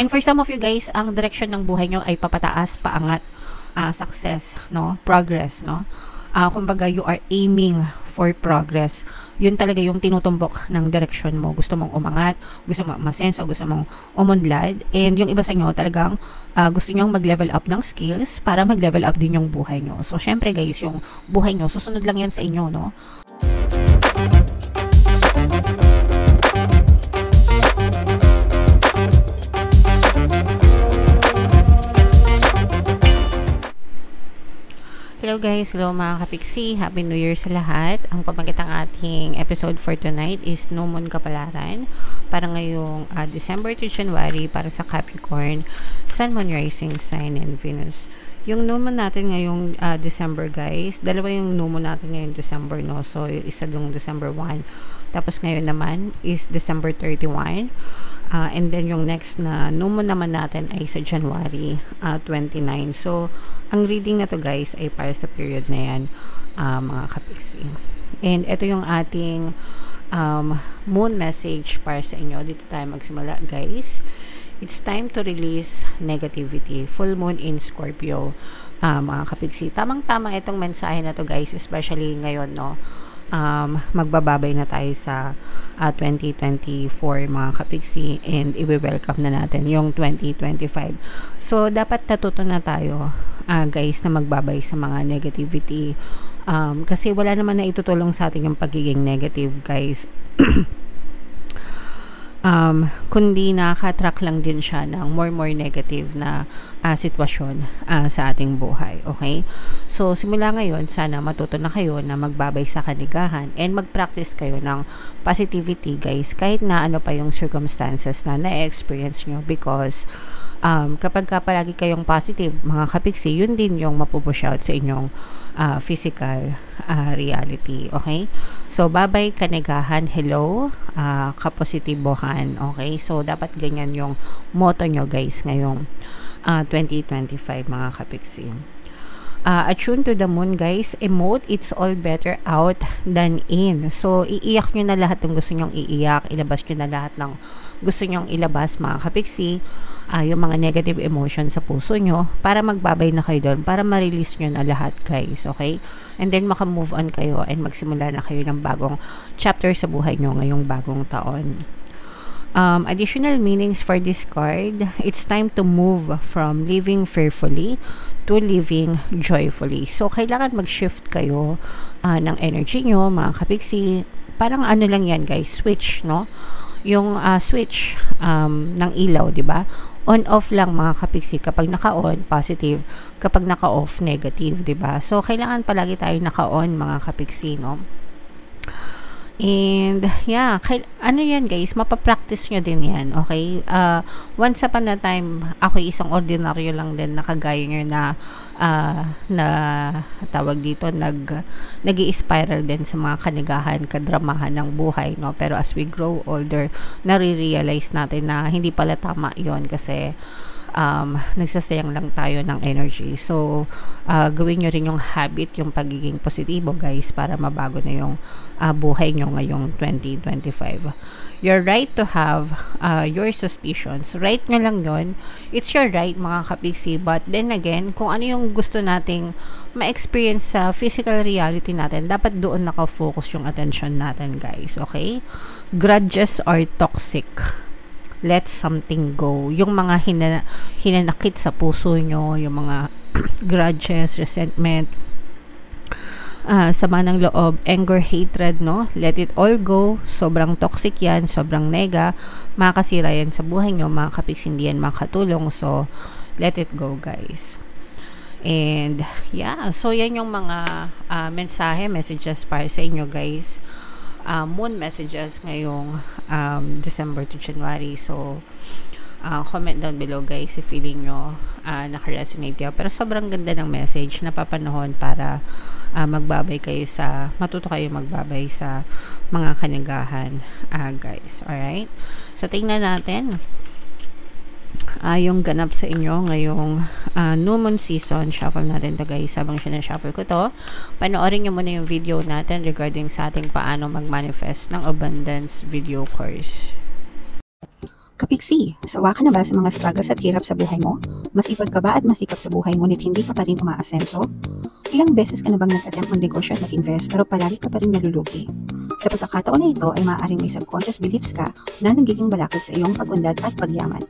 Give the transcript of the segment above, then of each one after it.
And for some of you guys, ang direction ng buhay nyo ay papataas, paangat, success, no? Progress, no? Kumbaga, you are aiming for progress. Yun talaga yung tinutumbok ng direction mo. Gusto mong umangat, gusto mong umasenso, gusto mong umunlad. And yung iba sa inyo talagang gusto nyong mag-level up ng skills para mag-level up din yung buhay nyo. So, syempre guys, yung buhay nyo, susunod lang yan sa inyo, no? Hello guys, hello mga kapiksi, Happy New Year sa lahat. Ang pamagitang ating episode for tonight is No Moon Kapalaran para ngayong December to January para sa Capricorn, Sun, Moon, Rising Sign, and Venus. Yung No Moon natin ngayong December guys, dalawa yung No Moon natin ngayong December, no? So, isa yung December 1. Tapos ngayon naman is December 31. And then yung next na No Moon naman natin ay sa January 29. So, ang reading na to guys ay para sa period na yan, mga kapiksi. And ito yung ating moon message para sa inyo. Dito tayo magsimula guys. It's time to release negativity. Full moon in Scorpio, mga kapiksi. Tamang-tama itong mensahe na to guys, especially ngayon, no? Magbababay na tayo sa 2024 mga kapiksi, and i-welcome na natin yung 2025. So, dapat natuto na tayo guys na magbabay sa mga negativity, kasi wala naman na itutulong sa atin yung pagiging negative guys. Kundi nakaka-attract lang din siya ng more negative na sitwasyon sa ating buhay. Okay? So, simula ngayon, sana matuto na kayo na magbabay sa kanigahan and mag-practice kayo ng positivity, guys, kahit na ano pa yung circumstances na na-experience nyo, because kapag ka palagi kayong positive, mga kapiksi, yun din yung mapupush out sa inyong physical reality. Okay? So, bye-bye kanigahan, hello, kapositibohan. Okay? So, dapat ganyan yung motto nyo guys ngayong 2025 mga kapiksi. Attune to the moon guys, emote, it's all better out than in. So, iiyak nyo na lahat ng gusto nyong iiyak, ilabas nyo na lahat ng gusto nyong ilabas mga kapiksi, yung mga negative emotions sa puso nyo, para magbabay na kayo doon, para ma-release nyo na lahat guys, okay? And then maka-move on kayo and magsimula na kayo ng bagong chapter sa buhay nyo ngayong bagong taon. Additional meanings for this card, it's time to move from living fearfully to living joyfully. So, kailangan mag-shift kayo ng energy nyo, mga kapiksi. Parang ano lang yan guys, switch, no? Yung switch ng ilaw, di ba? On-off lang mga kapiksi. Kapag naka-on, positive. Kapag naka-off, negative, di ba? So, kailangan palagi tayo naka-on mga kapiksi, no? And, yeah, ano yan guys, mapapractice nyo din yan, okay? Once upon a time, ako isang ordinaryo lang din, nakagaya nyo na tawag dito, nag-i-spiral din sa mga kanigahan, kadramahan ng buhay, no? Pero as we grow older, nare-realize natin na hindi pala tama yon, kasi nagsasayang lang tayo ng energy. So, gawin nyo rin yung habit, yung pagiging positibo guys, para mabago na yung buhay nyo ngayong 2025. You're right to have your suspicions. Right nga lang yun. It's your right mga kapiksi, but then again, kung ano yung gusto nating ma-experience sa physical reality natin, dapat doon nakafocus yung attention natin guys, okay? Grudges are toxic. Let something go. Yung mga hinanakit sa puso nyo, yung mga grudges, resentment, sama ng loob, anger, hatred, no? Let it all go. Sobrang toxic yan, sobrang nega. Makakasira yan sa buhay nyo, mga kapiksi, hindi yan makatulong. So, let it go, guys. And, yeah. So, yan yung mga messages para sa inyo, guys. Moon messages ngayong December to January. So, comment down below guys if feeling nyo naka-resonate kayo. Pero sobrang ganda ng message na papanahon para matuto kayo magbabay sa mga kanigahan guys. Alright? So, tingnan natin yung ganap sa inyo ngayong new moon season. Shuffle natin to guys. Habang sinashuffle ko to, panoorin nyo muna yung video natin regarding sa ating paano mag-manifest ng abundance video course. Kapiksi, sawa ka na ba sa mga struggles at hirap sa buhay mo? Masipag ka ba at masikap sa buhay ngunit hindi ka pa rin umaasenso? Ilang beses ka na bang nag-attempt mag-negosyo at mag-invest pero palagi ka pa rin nalulugi? Sa pagkakataon na ito ay maaaring may subconscious beliefs ka na nagiging balakid sa iyong pag-unlad at pagyaman.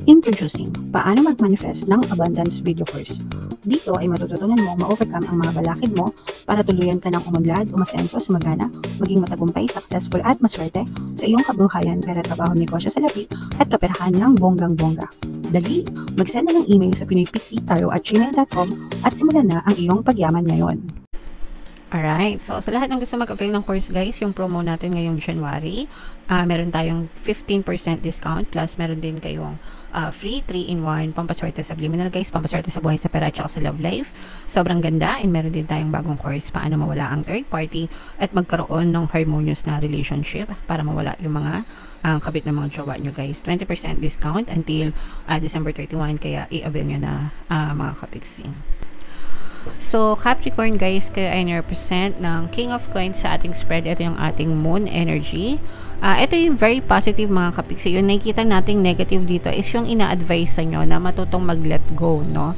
Introducing, paano mag-manifest ng abundance video course. Dito ay matututunan mo ma-overcome ang mga balakid mo para tuluyan ka ng umunlad, umasenso, sumagana, maging matagumpay, successful at maswerte sa iyong kabuhayan, pera, trabaho, negosyo sa lapi at kaperahan ng bonggang-bongga. Dali, mag-send na ng email sa pinoypixitaro@gmail.com at simulan na ang iyong pagyaman ngayon. Alright, so sa lahat ng gusto mag-avail ng course guys, yung promo natin ngayong January, meron tayong 15% discount plus meron din kayong free 3-in-1 pampaswerte sa subliminal guys, pampaswerte sa buhay, sa pera at sa love life. Sobrang ganda, and meron din tayong bagong course, paano mawala ang third party at magkaroon ng harmonious na relationship para mawala yung mga kabit ng mga jowa nyo guys. 20% discount until December 31, kaya i-avail nyo na mga kapiksi. So, Capricorn guys, kayo ay represent ng King of Coins sa ating spread. Ito yung ating moon energy. Ito yung very positive mga kapiksi. Yung nakikita nating negative dito is yung ina-advise sa nyo na matutong mag-let go, no?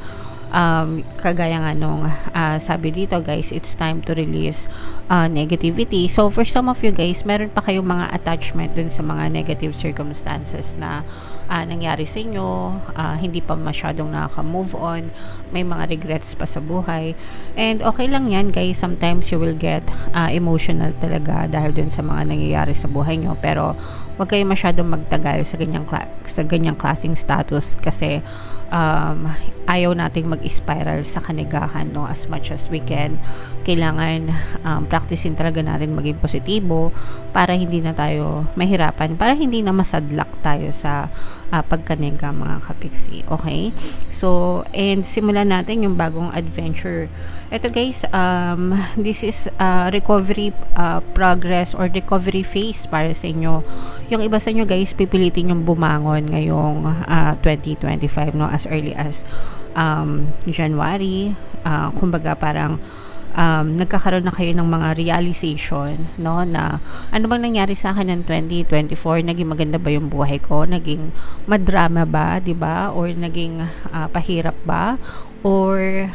Kagaya nga nung sabi dito guys, it's time to release negativity. So for some of you guys, meron pa kayong mga attachment dun sa mga negative circumstances na nangyari sa inyo, hindi pa masyadong nakaka-move on, may mga regrets pa sa buhay, and okay lang yan guys. Sometimes you will get emotional talaga dahil dun sa mga nangyayari sa buhay nyo, pero wag kayo masyadong magtagal sa ganyang klaseng status kasi ayaw nating mag-spiral sa kanigahan, no? As much as we can, kailangan practicein talaga natin maging positibo para hindi na tayo mahirapan, para hindi na masadlak tayo sa pagkaniga mga kapiksi. Okay? So, and simulan natin yung bagong adventure. Ito guys, this is recovery progress or recovery phase para sa inyo. Yung iba sa inyo guys, pipilitin yung bumangon ngayong 2025, no? As early as January. Kumbaga parang nagkakaroon na kayo ng mga realization, no, na ano bang nangyari sa akin ng 2024, naging maganda ba yung buhay ko, naging madrama ba, di ba, or naging pahirap ba, or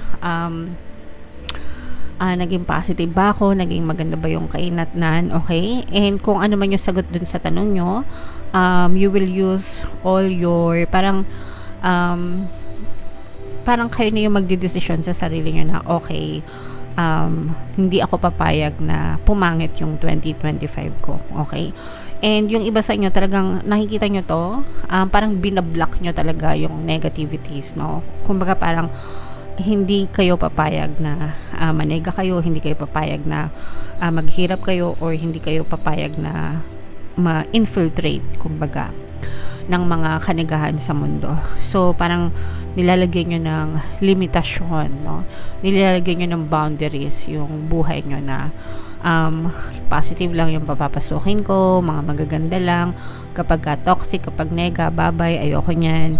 naging positive ba ako, naging maganda ba yung kainatnan, okay? And kung ano man yung sagot dun sa tanong nyo, you will use all your parang kayo na yung magdidesisyon sa sarili nyo na okay, hindi ako papayag na pumangit yung 2025 ko, okay? And yung iba sa inyo talagang nakikita nyo to, parang binablock nyo talaga yung negativities, no? Kumbaga parang hindi kayo papayag na manega kayo, hindi kayo papayag na maghirap kayo, or hindi kayo papayag na ma-infiltrate, kumbaga, ng mga kanigahan sa mundo. So parang nilalagyan nyo ng limitasyon, no? Nilalagyan nyo ng boundaries yung buhay nyo na positive lang yung papapasukin ko, mga magaganda lang. Kapag toxic, kapag nega, babay, ayoko nyan.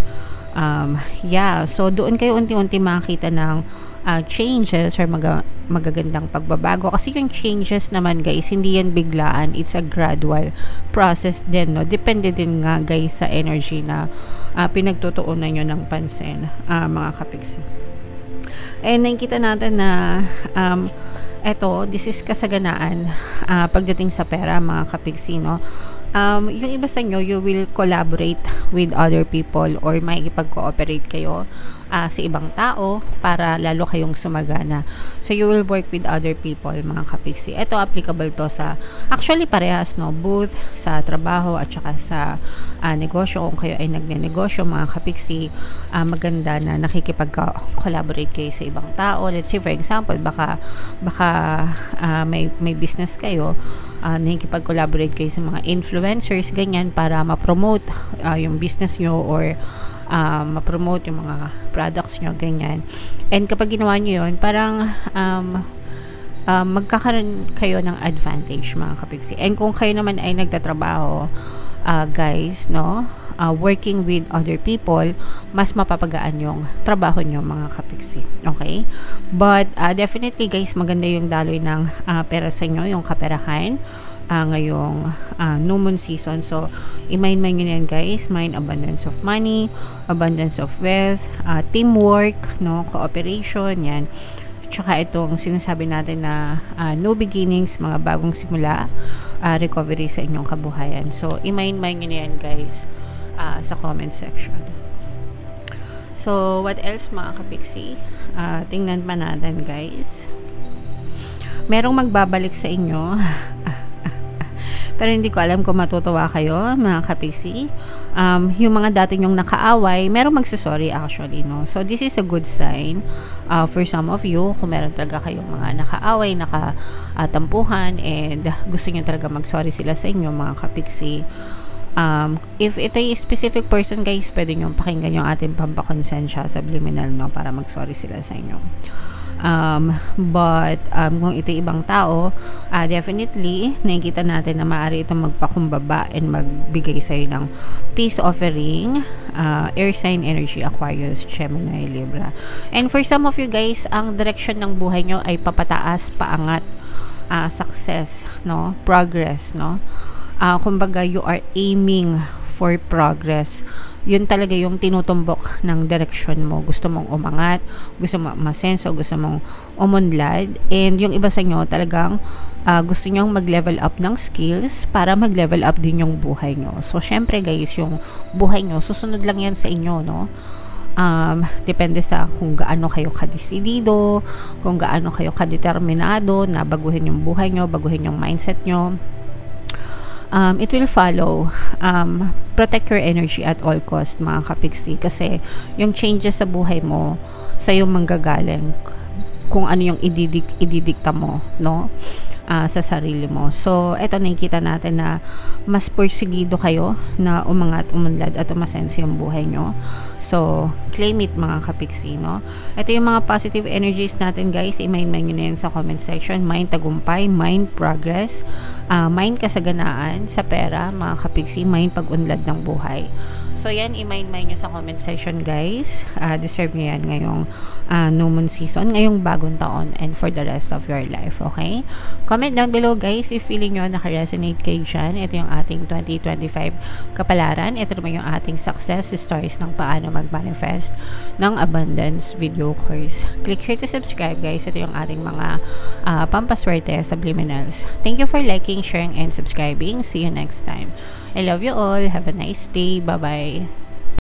Yeah, so doon kayo unti-unti makakita ng changes or magagandang pagbabago, kasi yung changes naman guys, hindi yan biglaan, it's a gradual process din, no? Depende din nga guys sa energy na pinagtutuunan nyo ng pansin, mga kapiksi. And nakikita natin na this is kasaganaan pagdating sa pera mga kapiksi, no? Yung iba sa inyo, you will collaborate with other people or makikipag-cooperate kayo sa ibang tao para lalo kayong sumagana. So, you will work with other people, mga kapiksi. Ito, applicable to sa, actually parehas, no? Both sa trabaho at saka sa negosyo. Kung kayo ay nagne-negosyo, mga kapiksi, maganda na nakikipag-collaborate kayo sa ibang tao. Let's say, for example, baka may business kayo, nakikipag-collaborate kayo sa mga influencers, ganyan, para ma-promote yung business nyo, or ma-promote yung mga products nyo, ganyan. And kapag ginawa nyo yun, parang magkakaroon kayo ng advantage, mga kapiksi. And kung kayo naman ay nagtatrabaho, guys, no, working with other people, mas mapapagaan yung trabaho nyo, mga kapiksi. Okay? But definitely guys, maganda yung daloy ng pera sa inyo, yung kaperahan. ngayong new moon season. So, i-mind nyo yan guys. Mind abundance of money, abundance of wealth, teamwork, no, cooperation, yan. Tsaka itong sinasabi natin na new beginnings, mga bagong simula, recovery sa inyong kabuhayan. So, i-mind nyo yan guys sa comment section. So, what else mga kapiksi? Tingnan pa natin guys. Merong magbabalik sa inyo. Pero hindi ko alam kung matutuwa kayo mga kapiksi. Yung mga dati nyong nakaaway, merong magsasorry actually, no? So, this is a good sign for some of you. Kung meron talaga kayong mga nakaaway, nakatampuhan, and gusto nyo talaga mag-sorry sila sa inyo mga kapiksi. If ito ay specific person guys, pwede nyo pakinggan yung ating pampakonsensya subliminal, no, para mag-sorry sila sa inyo. But kung ito ibang tao, definitely nakikita natin na maaari itong magpakumbaba and magbigay sa'yo ng peace offering, air sign energy, Aquarius, Gemini, Libra. And for some of you guys, ang direction ng buhay nyo ay papataas, paangat, success, no, progress, no. Kumbaga you are aiming for progress. Yun talaga yung tinutumbok ng direction mo. Gusto mong umangat, gusto mong masenso, gusto mong umunlad, and yung iba sa inyo talagang gusto nyong mag-level up ng skills para mag-level up din yung buhay nyo. So syempre guys, yung buhay nyo susunod lang yan sa inyo, no. Depende sa kung gaano kayo kadesidido, kung gaano kayo kadeterminado na baguhin yung buhay nyo, baguhin yung mindset nyo. It will follow. Protect your energy at all cost mga kapiksi, kasi yung changes sa buhay mo sa'yo manggagaling kung ano yung ididikta mo, no, sa sarili mo. So eto, nakikita natin na mas porsigido kayo na umangat, umunlad at umasenso yung buhay nyo. So, claim it mga kapiksi, no? Ito yung mga positive energies natin guys. I-mind nyo na yan sa comment section. Mind tagumpay, mind progress, mind kasaganaan sa pera mga kapiksi, mind pag-unlad ng buhay. So, yan, i-mind nyo sa comment section guys. Deserve nyo yan ngayong new moon season, ngayong bagong taon, and for the rest of your life, okay? Comment down below guys if feeling nyo naka-resonate kayo dyan. Ito yung ating 2025 kapalaran. Ito naman yung ating success stories ng paano mag-manifest ng abundance video course. Click here to subscribe guys. Ito yung ating mga pampaswerte subliminals. Thank you for liking, sharing, and subscribing. See you next time. I love you all. Have a nice day. Bye-bye.